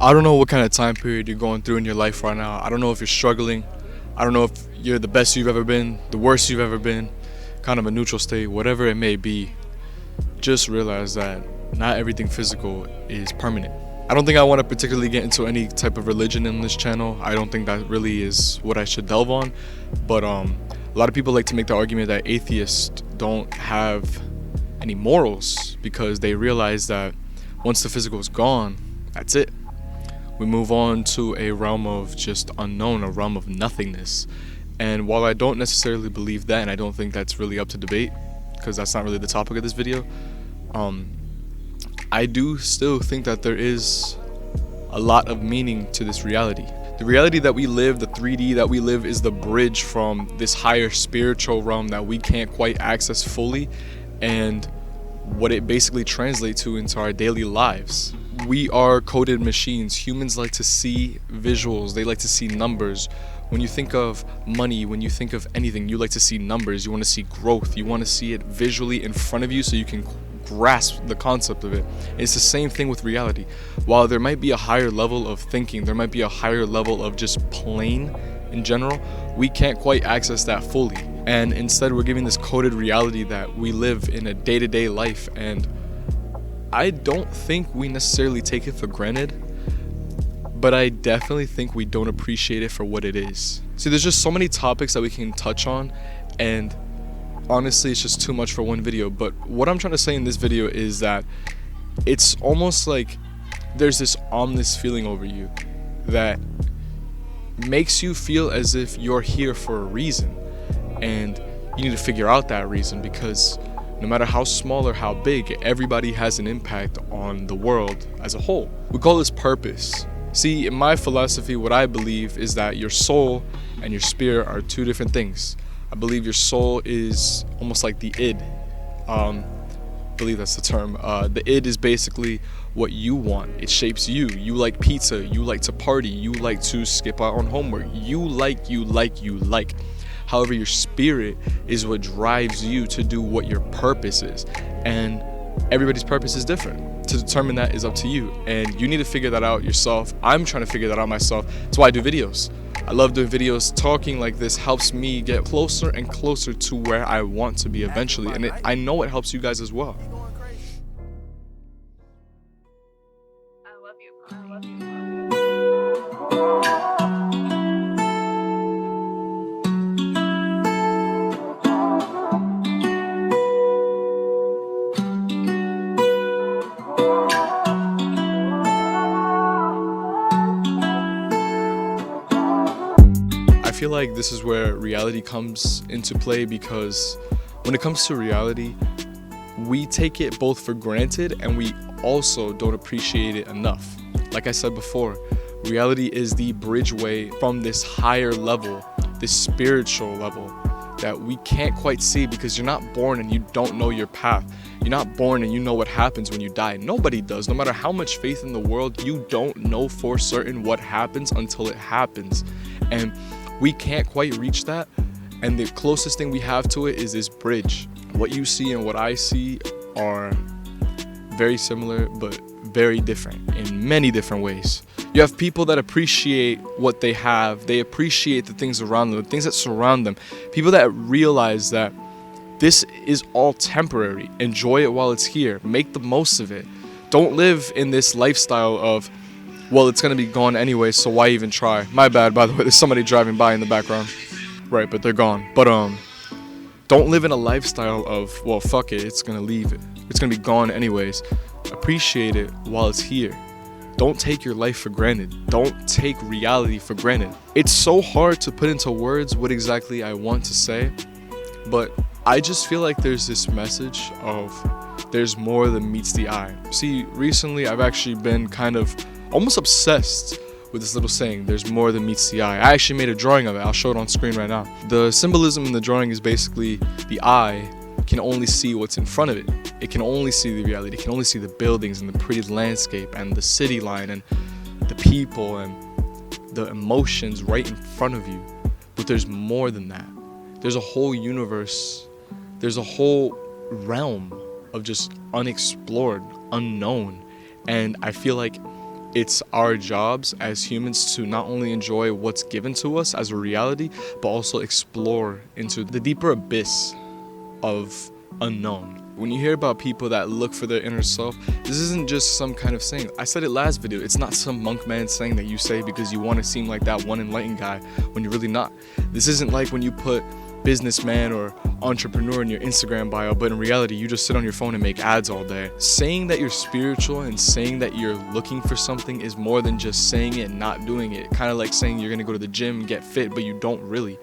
I don't know what kind of time period you're going through in your life right now. I don't know if you're struggling. I don't know if you're the best you've ever been, the worst you've ever been, kind of a neutral state, whatever it may be. Just realize that not everything physical is permanent. I don't think I want to particularly get into any type of religion in this channel. I don't think that really is what I should delve on. But a lot of people like to make the argument that atheists don't have any morals because they realize that once the physical is gone, that's it. We move on to a realm of just unknown, a realm of nothingness. And while I don't necessarily believe that, and I don't think that's really up to debate, because that's not really the topic of this video, I do still think that there is a lot of meaning to this reality. The reality that we live, the 3D that we live, is the bridge from this higher spiritual realm that we can't quite access fully, and what it basically translates to into our daily lives. We are coded machines. Humans like to see visuals. They like to see numbers. When you think of money, when you think of anything, you like to see numbers. You want to see growth. You want to see it visually in front of you so you can grasp the concept of it. And it's the same thing with reality. While there might be a higher level of thinking, there might be a higher level of just plane in general, we can't quite access that fully. And instead we're giving this coded reality that we live in a day-to-day life, and I don't think we necessarily take it for granted, but I definitely think we don't appreciate it for what it is. See, there's just so many topics that we can touch on, and honestly it's just too much for one video. But what I'm trying to say in this video is that it's almost like there's this ominous feeling over you that makes you feel as if you're here for a reason, and you need to figure out that reason, because no matter how small or how big, everybody has an impact on the world as a whole. We call this purpose. See, in my philosophy, what I believe is that your soul and your spirit are two different things. I believe your soul is almost like the id. I believe that's the term. The id is basically what you want. It shapes you. You like pizza. You like to party. You like to skip out on homework. You like. However, your spirit is what drives you to do what your purpose is. And everybody's purpose is different. To determine that is up to you. And you need to figure that out yourself. I'm trying to figure that out myself. That's why I do videos. I love doing videos. Talking like this helps me get closer and closer to where I want to be eventually. And I know it helps you guys as well. I feel like this is where reality comes into play, because when it comes to reality, we take it both for granted and we also don't appreciate it enough. Like I said before, reality is the bridgeway from this higher level, this spiritual level that we can't quite see, because you're not born and you don't know your path. You're not born and you know what happens when you die. Nobody does. No matter how much faith in the world, you don't know for certain what happens until it happens. And we can't quite reach that, and the closest thing we have to it is this bridge. What you see and what I see are very similar but very different in many different ways. You have people that appreciate what they have. They appreciate the things around them, the things that surround them. People that realize that this is all temporary. Enjoy it while it's here. Make the most of it. Don't live in this lifestyle of, well, it's gonna be gone anyway, so why even try? My bad, by the way, there's somebody driving by in the background. Right, but they're gone. But don't live in a lifestyle of, well, fuck it, it's gonna leave it. It's gonna be gone anyways. Appreciate it while it's here. Don't take your life for granted. Don't take reality for granted. It's so hard to put into words what exactly I want to say, but I just feel like there's this message of there's more than meets the eye. See, recently I've actually been kind of almost obsessed with this little saying, there's more than meets the eye. I actually made a drawing of it. I'll show it on screen right now. The symbolism in the drawing is basically the eye can only see what's in front of it. It can only see the reality. It can only see the buildings and the pretty landscape and the city line and the people and the emotions right in front of you. But there's more than that. There's a whole universe. There's a whole realm of just unexplored, unknown. And I feel like it's our jobs as humans to not only enjoy what's given to us as a reality, but also explore into the deeper abyss of unknown. When you hear about people that look for their inner self, this isn't just some kind of saying. I said it last video, it's not some monk man saying that you say because you want to seem like that one enlightened guy when you're really not. This isn't like when you put businessman or entrepreneur in your Instagram bio, but in reality you just sit on your phone and make ads all day. Saying that you're spiritual and saying that you're looking for something is more than just saying it and not doing it. Kind of like saying you're gonna go to the gym, get fit, but you don't really.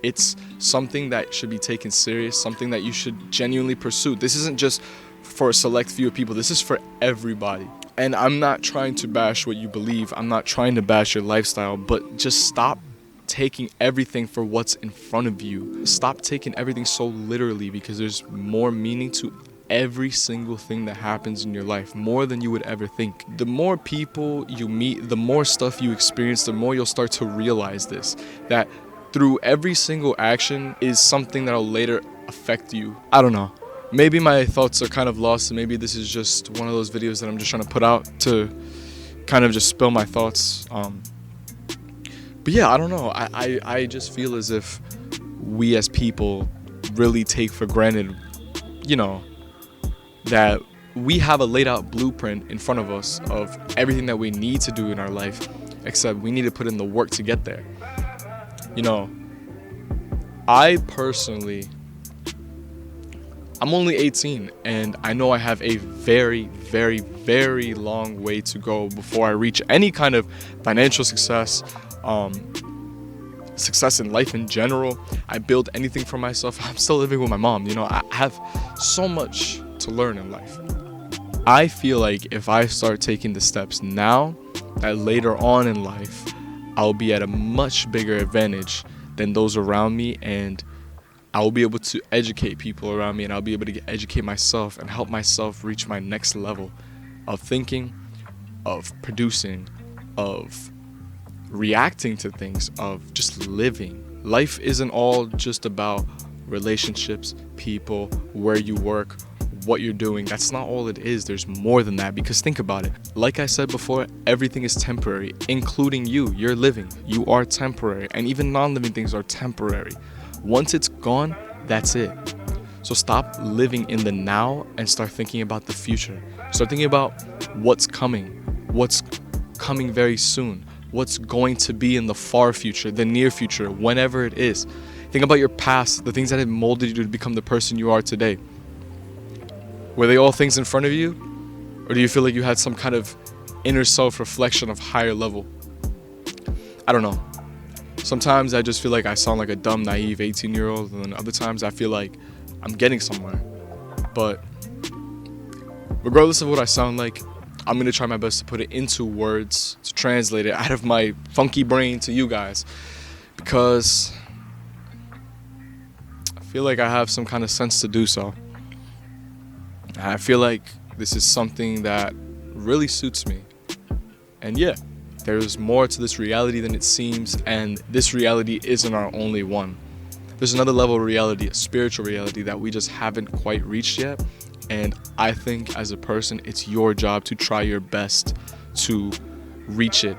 It's something that should be taken serious, something that you should genuinely pursue. This isn't just for a select few of people, this is for everybody. And I'm not trying to bash what you believe, I'm not trying to bash your lifestyle, but just stop taking everything for what's in front of you. Stop taking everything so literally, because there's more meaning to every single thing that happens in your life, more than you would ever think. The more people you meet, the more stuff you experience, the more you'll start to realize this, that through every single action is something that'll later affect you. I don't know. Maybe my thoughts are kind of lost, and maybe this is just one of those videos that I'm just trying to put out to kind of just spill my thoughts. But yeah, I don't know. I just feel as if we as people really take for granted, you know, that we have a laid out blueprint in front of us of everything that we need to do in our life, except we need to put in the work to get there. You know, I personally, I'm only 18, and I know I have a very, very, very long way to go before I reach any kind of financial success, success in life in general. I build anything for myself. I'm still living with my mom. You know, I have so much to learn in life. I feel like if I start taking the steps now, that later on in life, I'll be at a much bigger advantage than those around me, and I will be able to educate people around me, and I'll be able to educate myself and help myself reach my next level of thinking, of producing, of reacting to things, of just living. Life isn't all just about relationships, people, where you work, what you're doing. That's not all it is. There's more than that, because think about it. Like I said before, everything is temporary, including you. You're living. You are temporary, and even non-living things are temporary. Once it's gone, that's it. So stop living in the now and start thinking about the future. Start thinking about what's coming very soon, what's going to be in the far future, the near future, whenever it is. Think about your past, the things that have molded you to become the person you are today. Were they all things in front of you? Or do you feel like you had some kind of inner self-reflection of higher level? I don't know. Sometimes I just feel like I sound like a dumb, naive 18-year-old, and then other times I feel like I'm getting somewhere. But regardless of what I sound like, I'm gonna try my best to put it into words, to translate it out of my funky brain to you guys, because I feel like I have some kind of sense to do so. I feel like this is something that really suits me. And yeah, there's more to this reality than it seems, and this reality isn't our only one. There's another level of reality, a spiritual reality that we just haven't quite reached yet. And I think as a person, it's your job to try your best to reach it,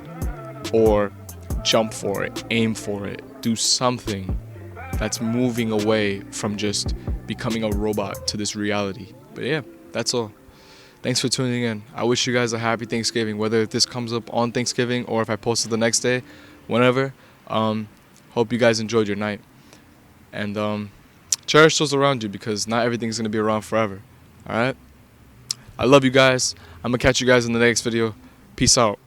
or jump for it, aim for it, do something that's moving away from just becoming a robot to this reality. But yeah, that's all. Thanks for tuning in. I wish you guys a happy Thanksgiving, whether this comes up on Thanksgiving or if I post it the next day, whenever. Hope you guys enjoyed your night. And cherish those around you, because not everything's going to be around forever. Alright? I love you guys. I'm going to catch you guys in the next video. Peace out.